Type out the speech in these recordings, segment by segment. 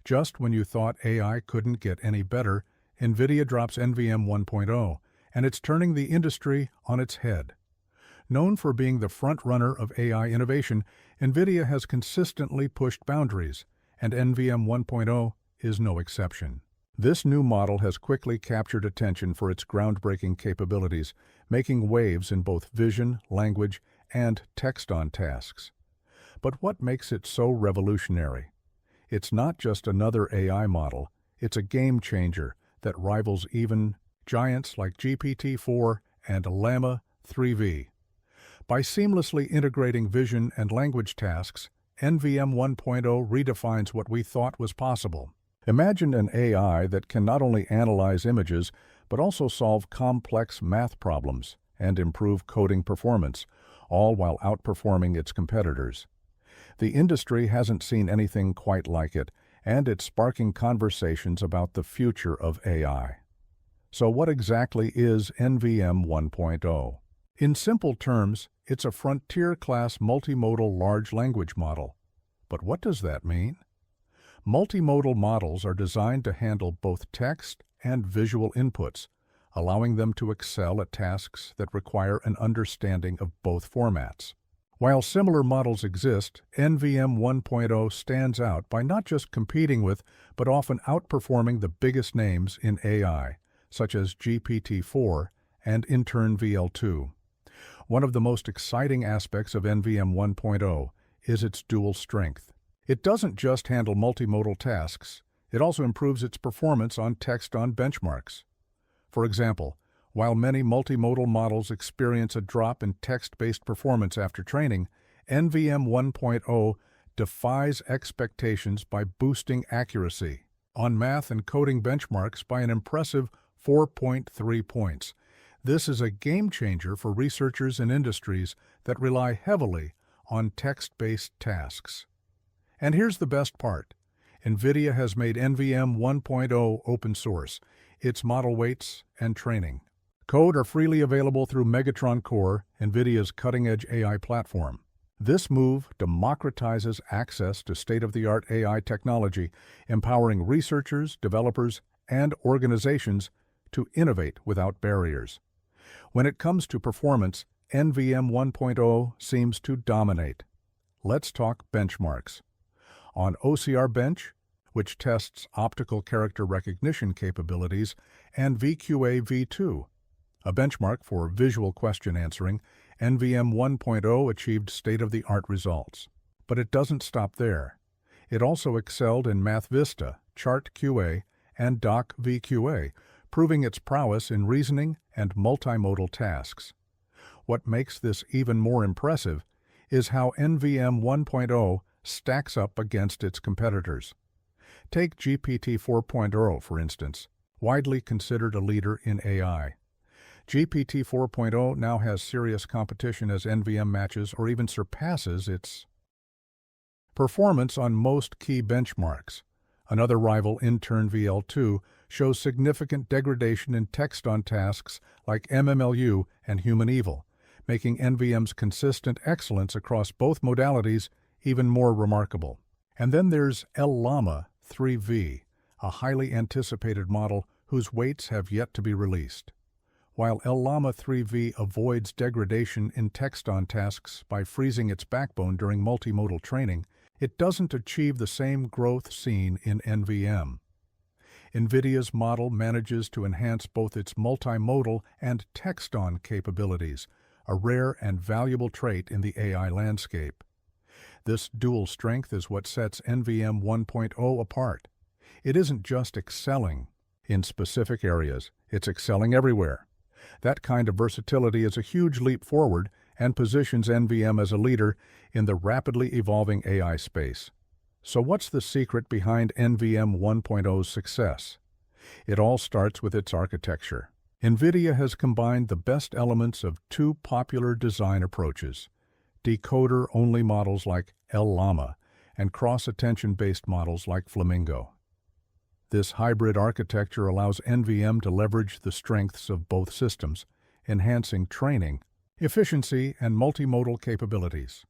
Just when you thought AI couldn't get any better, Nvidia drops NVM 1.0, and it's turning the industry on its head. Known for being the front-runner of AI innovation, Nvidia has consistently pushed boundaries, and NVM 1.0 is no exception. This new model has quickly captured attention for its groundbreaking capabilities, making waves in both vision, language, and text-on tasks. But what makes it so revolutionary? It's not just another AI model, it's a game-changer that rivals even giants like GPT-4 and Llama 3V. By seamlessly integrating vision and language tasks, NVM 1.0 redefines what we thought was possible. Imagine an AI that can not only analyze images, but also solve complex math problems and improve coding performance, all while outperforming its competitors. The industry hasn't seen anything quite like it, and it's sparking conversations about the future of AI. So what exactly is NVM 1.0? In simple terms, it's a frontier-class multimodal large language model. But what does that mean? Multimodal models are designed to handle both text and visual inputs, allowing them to excel at tasks that require an understanding of both formats. While similar models exist, NVM 1.0 stands out by not just competing with, but often outperforming the biggest names in AI, such as GPT-4 and NVL2. One of the most exciting aspects of NVM 1.0 is its dual strength. It doesn't just handle multimodal tasks, it also improves its performance on text-on benchmarks. For example, while many multimodal models experience a drop in text-based performance after training, NVM 1.0 defies expectations by boosting accuracy on math and coding benchmarks by an impressive 4.3 points. This is a game-changer for researchers and industries that rely heavily on text-based tasks. And here's the best part. Nvidia has made NVM 1.0 open source, its model weights and training. Code are freely available through Megatron Core, Nvidia's cutting-edge AI platform. This move democratizes access to state-of-the-art AI technology, empowering researchers, developers, and organizations to innovate without barriers. When it comes to performance, NVM 1.0 seems to dominate. Let's talk benchmarks. On OCR Bench, which tests optical character recognition capabilities, and VQA V2, a benchmark for visual question answering, NVM 1.0 achieved state-of-the-art results. But it doesn't stop there. It also excelled in MathVista, ChartQA, and DocVQA, proving its prowess in reasoning and multimodal tasks. What makes this even more impressive is how NVM 1.0 stacks up against its competitors. Take GPT 4.0, for instance, widely considered a leader in AI. GPT 4.0 now has serious competition as NVM matches or even surpasses its performance on most key benchmarks. Another rival, NVL2, shows significant degradation in text-on tasks like MMLU and human evil, making NVM's consistent excellence across both modalities even more remarkable. And then there's Llama 3V, a highly anticipated model whose weights have yet to be released. While Llama 3V avoids degradation in text-on tasks by freezing its backbone during multimodal training, it doesn't achieve the same growth seen in NVM. Nvidia's model manages to enhance both its multimodal and text-on capabilities, a rare and valuable trait in the AI landscape. This dual strength is what sets NVM 1.0 apart. It isn't just excelling in specific areas, it's excelling everywhere. That kind of versatility is a huge leap forward and positions NVM as a leader in the rapidly evolving AI space. So what's the secret behind NVM 1.0's success? It all starts with its architecture. Nvidia has combined the best elements of two popular design approaches: decoder-only models like Llama and cross-attention-based models like Flamingo. This hybrid architecture allows NVM to leverage the strengths of both systems, enhancing training, efficiency, and multimodal capabilities.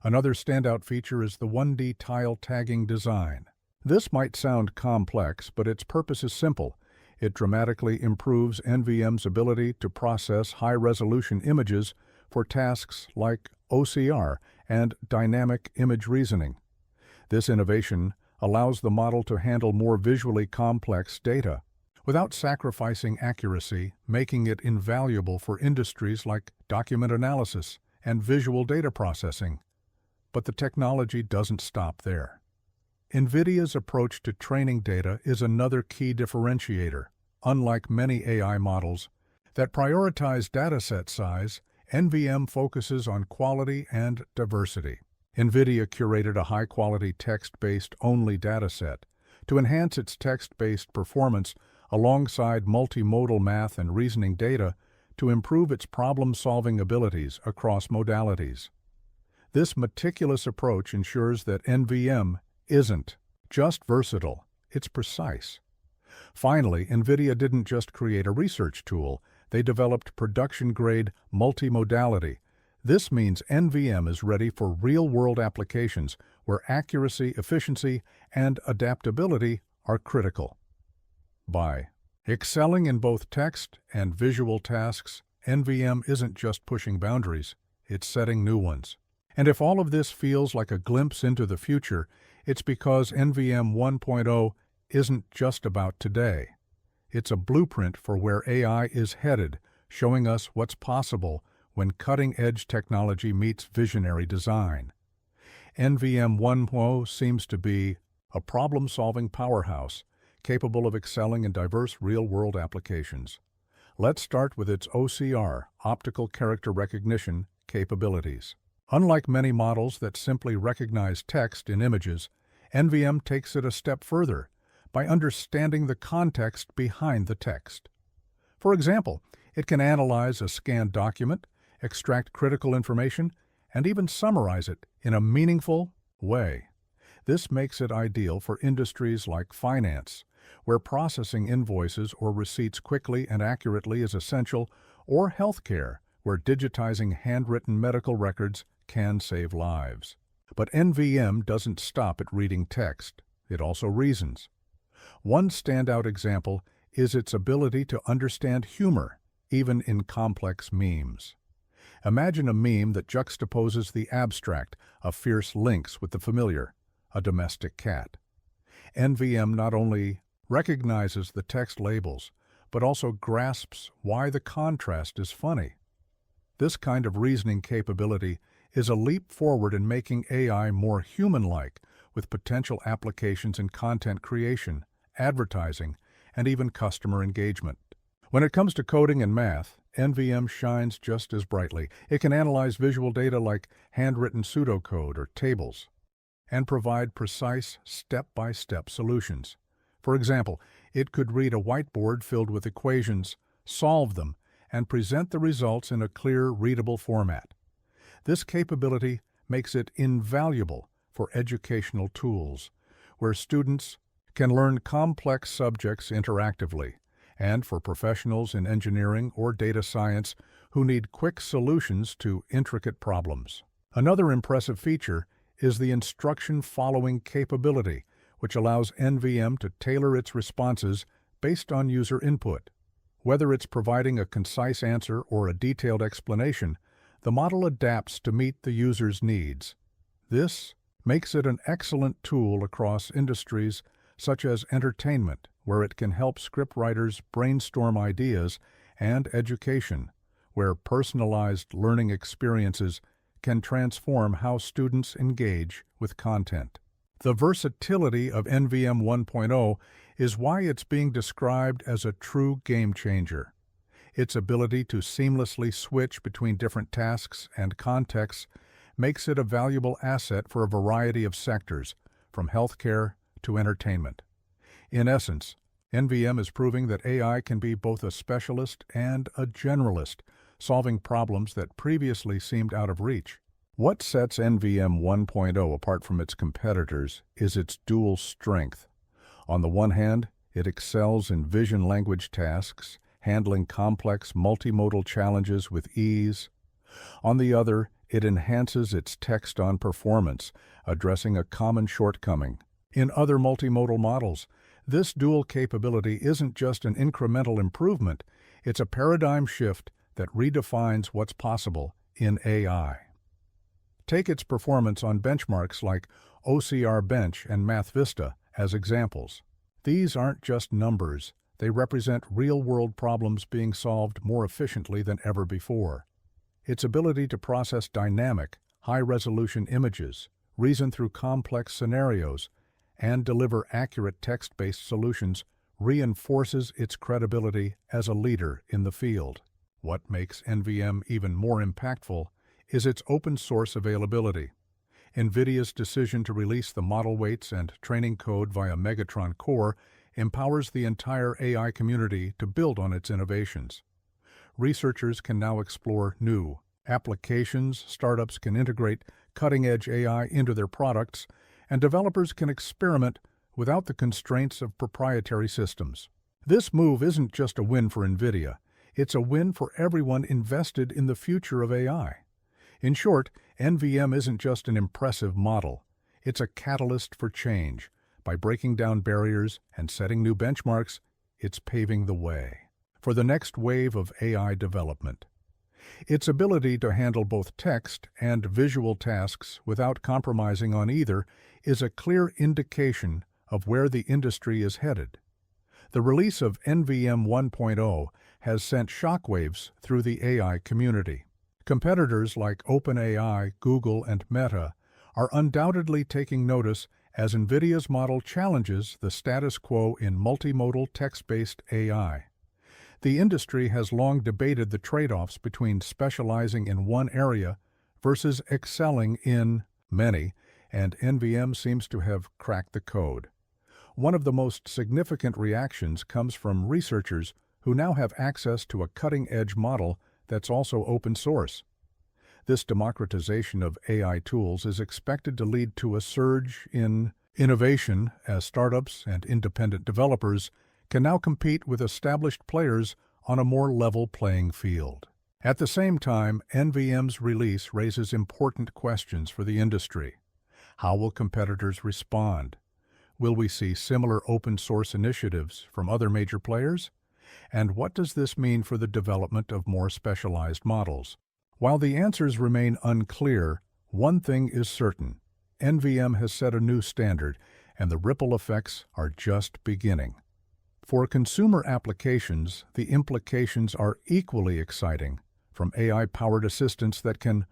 Another standout feature is the 1D tile tagging design. This might sound complex, but its purpose is simple. It dramatically improves NVM's ability to process high-resolution images for tasks like OCR and dynamic image reasoning. This innovation allows the model to handle more visually complex data without sacrificing accuracy, making it invaluable for industries like document analysis and visual data processing. But the technology doesn't stop there. Nvidia's approach to training data is another key differentiator. Unlike many AI models that prioritize dataset size, NVM focuses on quality and diversity. Nvidia curated a high-quality text-based only dataset to enhance its text-based performance alongside multimodal math and reasoning data to improve its problem-solving abilities across modalities. This meticulous approach ensures that NVM isn't just versatile, it's precise. Finally, Nvidia didn't just create a research tool, they developed production-grade multimodality. This means NVM is ready for real-world applications where accuracy, efficiency, and adaptability are critical. By excelling in both text and visual tasks, NVM isn't just pushing boundaries, it's setting new ones. And if all of this feels like a glimpse into the future, it's because NVM 1.0 isn't just about today. It's a blueprint for where AI is headed, showing us what's possible when cutting-edge technology meets visionary design. NVM 1.0 seems to be a problem-solving powerhouse, capable of excelling in diverse real-world applications. Let's start with its OCR, optical character recognition, capabilities. Unlike many models that simply recognize text in images, NVM takes it a step further by understanding the context behind the text. For example, it can analyze a scanned document, extract critical information, and even summarize it in a meaningful way. This makes it ideal for industries like finance, where processing invoices or receipts quickly and accurately is essential, or healthcare, where digitizing handwritten medical records can save lives. But NVM doesn't stop at reading text, it also reasons. One standout example is its ability to understand humor, even in complex memes. Imagine a meme that juxtaposes the abstract, a fierce lynx with the familiar, a domestic cat. NVM not only recognizes the text labels, but also grasps why the contrast is funny. This kind of reasoning capability is a leap forward in making AI more human-like, with potential applications in content creation, advertising, and even customer engagement. When it comes to coding and math, NVM shines just as brightly. It can analyze visual data like handwritten pseudocode or tables, and provide precise step-by-step solutions. For example, it could read a whiteboard filled with equations, solve them, and present the results in a clear, readable format. This capability makes it invaluable for educational tools, where students can learn complex subjects interactively, and for professionals in engineering or data science who need quick solutions to intricate problems. Another impressive feature is the instruction-following capability, which allows NVM to tailor its responses based on user input. Whether it's providing a concise answer or a detailed explanation, the model adapts to meet the user's needs. This makes it an excellent tool across industries such as entertainment, where it can help scriptwriters brainstorm ideas, and education, where personalized learning experiences can transform how students engage with content. The versatility of NVM 1.0 is why it's being described as a true game changer. Its ability to seamlessly switch between different tasks and contexts makes it a valuable asset for a variety of sectors, from healthcare to entertainment. In essence, NVM is proving that AI can be both a specialist and a generalist, solving problems that previously seemed out of reach. What sets NVM 1.0 apart from its competitors is its dual strength. On the one hand, it excels in vision language tasks, handling complex multimodal challenges with ease. On the other, it enhances its text-on performance, addressing a common shortcoming, In other multimodal models, this dual capability isn't just an incremental improvement, it's a paradigm shift that redefines what's possible in AI. Take its performance on benchmarks like OCR Bench and MathVista as examples. These aren't just numbers, they represent real-world problems being solved more efficiently than ever before. Its ability to process dynamic, high-resolution images, reason through complex scenarios, and deliver accurate text-based solutions reinforces its credibility as a leader in the field. What makes NVM even more impactful is its open-source availability. Nvidia's decision to release the model weights and training code via Megatron Core empowers the entire AI community to build on its innovations. Researchers can now explore new applications, startups can integrate cutting-edge AI into their products, and developers can experiment without the constraints of proprietary systems. This move isn't just a win for Nvidia, it's a win for everyone invested in the future of AI. In short, NVM isn't just an impressive model, it's a catalyst for change. By breaking down barriers and setting new benchmarks, it's paving the way for the next wave of AI development. Its ability to handle both text and visual tasks without compromising on either is a clear indication of where the industry is headed. The release of NVM 1.0 has sent shockwaves through the AI community. Competitors like OpenAI, Google, and Meta are undoubtedly taking notice as Nvidia's model challenges the status quo in multimodal text-based AI. The industry has long debated the trade-offs between specializing in one area versus excelling in many, and NVM seems to have cracked the code. One of the most significant reactions comes from researchers who now have access to a cutting-edge model that's also open source. This democratization of AI tools is expected to lead to a surge in innovation as startups and independent developers can now compete with established players on a more level playing field. At the same time, NVM's release raises important questions for the industry. How will competitors respond? Will we see similar open-source initiatives from other major players? And what does this mean for the development of more specialized models? While the answers remain unclear, one thing is certain. NVM has set a new standard, and the ripple effects are just beginning. For consumer applications, the implications are equally exciting, from AI-powered assistants that can